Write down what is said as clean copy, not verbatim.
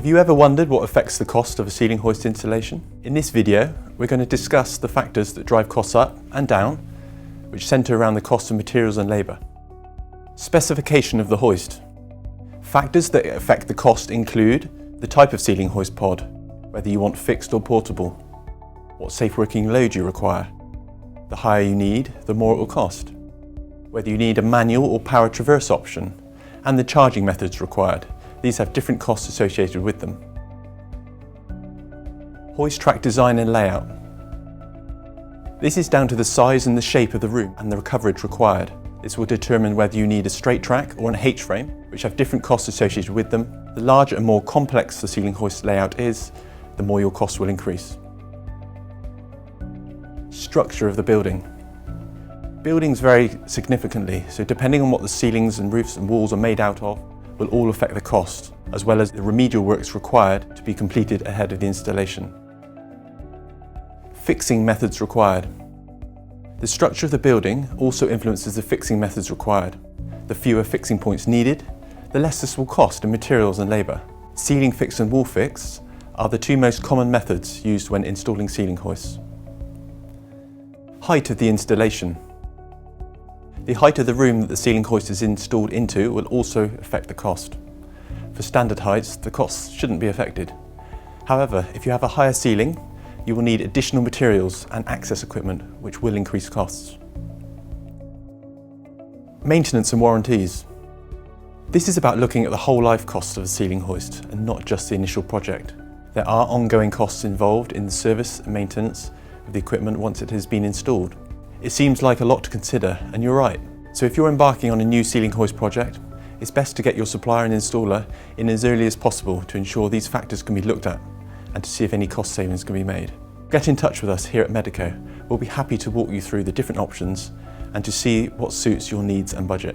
Have you ever wondered what affects the cost of a ceiling hoist installation? In this video, we're going to discuss the factors that drive costs up and down, which centre around the cost of materials and labour. Specification of the hoist. Factors that affect the cost include the type of ceiling hoist pod, whether you want fixed or portable, what safe working load you require. The higher you need, the more it will cost. Whether you need a manual or power traverse option, and the charging methods required. These have different costs associated with them. Hoist track design and layout. This is down to the size and the shape of the room and the coverage required. This will determine whether you need a straight track or an H-frame, which have different costs associated with them. The larger and more complex the ceiling hoist layout is, the more your costs will increase. Structure of the building. Buildings vary significantly, so depending on what the ceilings and roofs and walls are made out of, will all affect the cost, as well as the remedial works required to be completed ahead of the installation. Fixing methods required. The structure of the building also influences the fixing methods required. The fewer fixing points needed, the less this will cost in materials and labour. Ceiling fix and wall fix are the two most common methods used when installing ceiling hoists. Height of the installation. The height of the room that the ceiling hoist is installed into will also affect the cost. For standard heights, the costs shouldn't be affected. However, if you have a higher ceiling, you will need additional materials and access equipment, which will increase costs. Maintenance and warranties. This is about looking at the whole life cost of a ceiling hoist and not just the initial project. There are ongoing costs involved in the service and maintenance of the equipment once it has been installed. It seems like a lot to consider, and you're right. So if you're embarking on a new ceiling hoist project, it's best to get your supplier and installer in as early as possible to ensure these factors can be looked at and to see if any cost savings can be made. Get in touch with us here at Medico. We'll be happy to walk you through the different options and to see what suits your needs and budget.